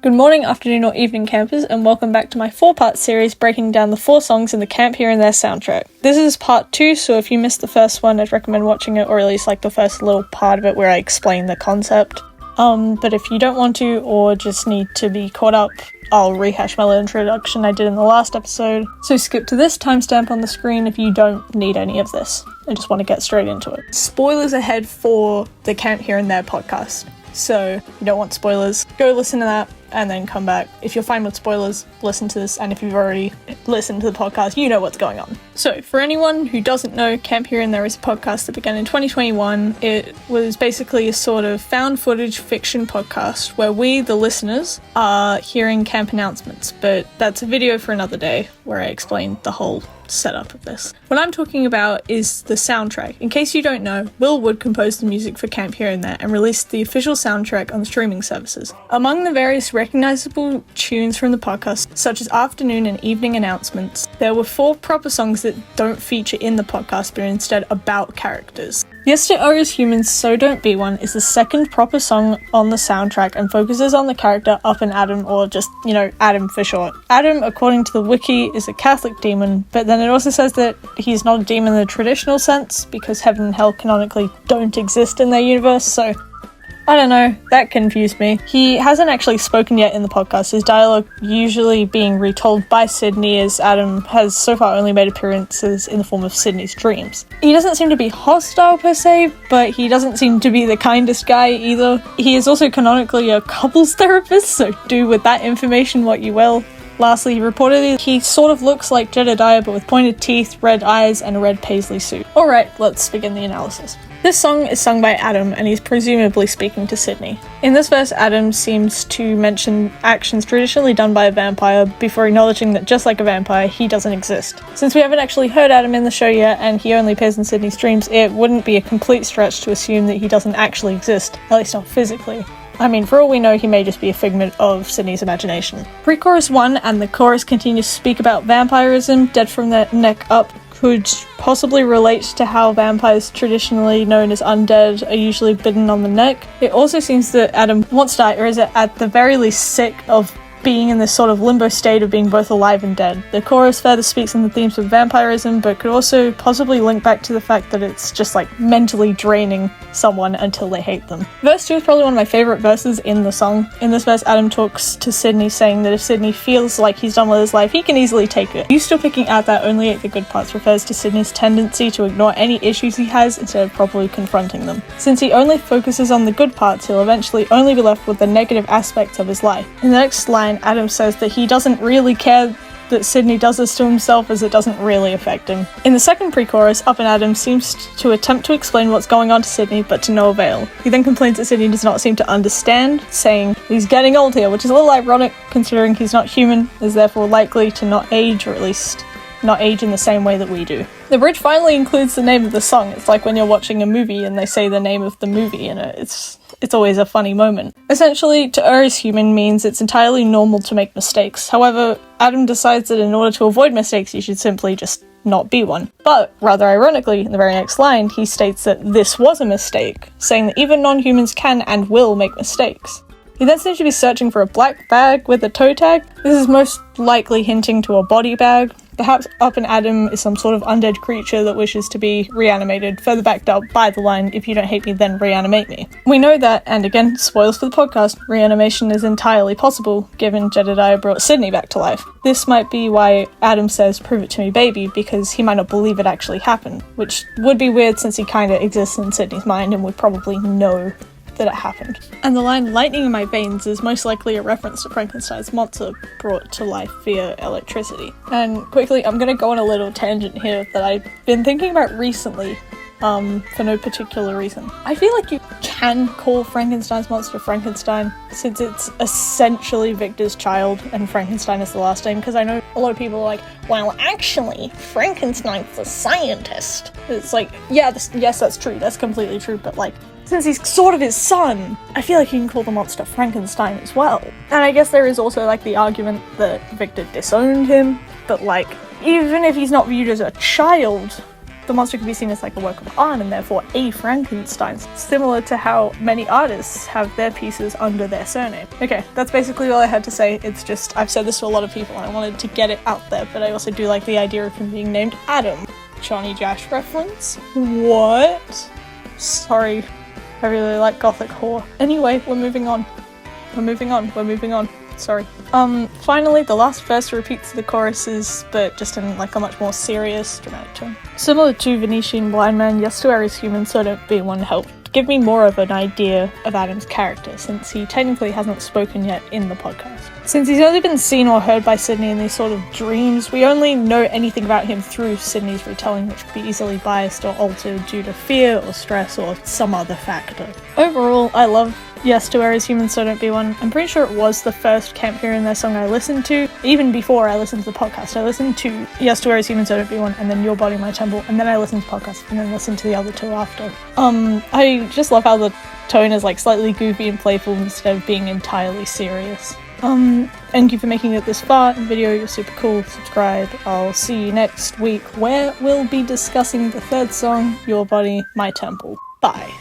Good morning, afternoon or evening campers, and welcome back to my 4-part series breaking down the 4 songs in the Camp Here and There soundtrack. This is part 2, so if you missed the first one, I'd recommend watching it, or at least like the first little part of it where I explain the concept. But if you don't want to, or just need to be caught up, I'll rehash my little introduction I did in the last episode. So skip to this timestamp on the screen if you don't need any of this and just want to get straight into it. Spoilers ahead for the Camp Here and There podcast. So if you don't want spoilers, go listen to that and then come back. If you're fine with spoilers, listen to this, and if you've already listened to the podcast, you know what's going on. So for anyone who doesn't know, Camp Here and There is a podcast that began in 2021. It was basically a sort of found footage fiction podcast where we, the listeners, are hearing camp announcements, but that's a video for another day where I explain the whole setup of this. What I'm talking about is the soundtrack. In case you don't know, Will Wood composed the music for Camp Here and There and released the official soundtrack on the streaming services. Among the various recognizable tunes from the podcast, such as afternoon and evening announcements, there were 4 proper songs that don't feature in the podcast but are instead about characters. Yes to Are As Humans, So Don't Be One is the second proper song on the soundtrack and focuses on the character Up and Adam, or just, Adam for short. Adam, according to the wiki, is a Catholic demon, but then it also says that he's not a demon in the traditional sense because heaven and hell canonically don't exist in their universe, so I don't know, that confused me. He hasn't actually spoken yet in the podcast, his dialogue usually being retold by Sydney, as Adam has so far only made appearances in the form of Sydney's dreams. He doesn't seem to be hostile per se, but he doesn't seem to be the kindest guy either. He is also canonically a couples therapist, so do with that information what you will. Lastly, reportedly, he sort of looks like Jedediah but with pointed teeth, red eyes, and a red paisley suit. Alright, let's begin the analysis. This song is sung by Adam, and he's presumably speaking to Sydney. In this verse, Adam seems to mention actions traditionally done by a vampire before acknowledging that just like a vampire, he doesn't exist. Since we haven't actually heard Adam in the show yet, and he only appears in Sydney's dreams, it wouldn't be a complete stretch to assume that he doesn't actually exist, at least not physically. I mean, for all we know, he may just be a figment of Sydney's imagination. Pre-chorus 1 and the chorus continue to speak about vampirism, dead from the neck up, could possibly relate to how vampires traditionally known as undead are usually bitten on the neck. It also seems that Adam wants to die, or is at the very least sick of being in this sort of limbo state of being both alive and dead. The chorus further speaks on the themes of vampirism, but could also possibly link back to the fact that it's just like mentally draining someone until they hate them. Verse 2 is probably one of my favourite verses in the song. In this verse, Adam talks to Sydney, saying that if Sydney feels like he's done with his life, he can easily take it. You still picking out that only ate the good parts refers to Sydney's tendency to ignore any issues he has instead of properly confronting them. Since he only focuses on the good parts, he'll eventually only be left with the negative aspects of his life. In the next line, Adam says that he doesn't really care that Sydney does this to himself, as it doesn't really affect him. In the second pre-chorus, Up and Adam seems to attempt to explain what's going on to Sydney, but to no avail. He then complains that Sydney does not seem to understand, saying he's getting old here, which is a little ironic considering he's not human, is therefore likely to not age, or at least not age in the same way that we do. The bridge finally includes the name of the song. It's like when you're watching a movie and they say the name of the movie in it. It's always a funny moment. Essentially, to err as human means it's entirely normal to make mistakes. However, Adam decides that in order to avoid mistakes, you should simply just not be one. But, rather ironically, in the very next line, he states that this was a mistake, saying that even non-humans can and will make mistakes. He then seems to be searching for a black bag with a toe tag. This is most likely hinting to a body bag. Perhaps Up and Adam is some sort of undead creature that wishes to be reanimated, further backed up by the line, if you don't hate me, then reanimate me. We know that, and again, spoilers for the podcast, reanimation is entirely possible, given Jedediah brought Sydney back to life. This might be why Adam says, "Prove it to me, baby," because he might not believe it actually happened, which would be weird since he kinda exists in Sydney's mind and would probably know that it happened. And the line "lightning in my veins" is most likely a reference to Frankenstein's monster brought to life via electricity. And quickly, I'm gonna go on a little tangent here that I've been thinking about recently, for no particular reason. I feel like you can call Frankenstein's monster Frankenstein, since it's essentially Victor's child and Frankenstein is the last name, because I know a lot of people are like, well, actually, Frankenstein's the scientist. It's like, yes, that's true, that's completely true, but like, since he's sort of his son, I feel like you can call the monster Frankenstein as well. And I guess there is also like the argument that Victor disowned him, but like, even if he's not viewed as a child, The monster can be seen as like a work of art and therefore a Frankenstein, similar to how many artists have their pieces under their surname. Okay, that's basically all I had to say. It's just, I've said this to a lot of people and I wanted to get it out there, but I also do like the idea of him being named Adam. Johnny Cash reference? What? Sorry, I really like gothic horror. Anyway, we're moving on. Sorry. Finally, the last verse repeats the choruses, but just in like a much more serious, dramatic tone. Similar to Venetian Blind Man, Yes to Aries Human, So Don't Be One helped give me more of an idea of Adam's character, since he technically hasn't spoken yet in the podcast. Since he's only been seen or heard by Sydney in these sort of dreams, we only know anything about him through Sydney's retelling, which could be easily biased or altered due to fear or stress or some other factor. Overall, I love Yes to Aries Human, So Don't Be One. I'm pretty sure it was the first Camp Here and There song I listened to. Even before I listened to the podcast, I listened to Yes to Aries Human, So Don't Be One, and then Your Body, My Temple, and then I listened to the podcast, and then listened to the other two after. I just love how the tone is like slightly goofy and playful instead of being entirely serious. Thank you for making it this far in the video, you're super cool, subscribe. I'll see you next week where we'll be discussing the third song, Your Body, My Temple. Bye.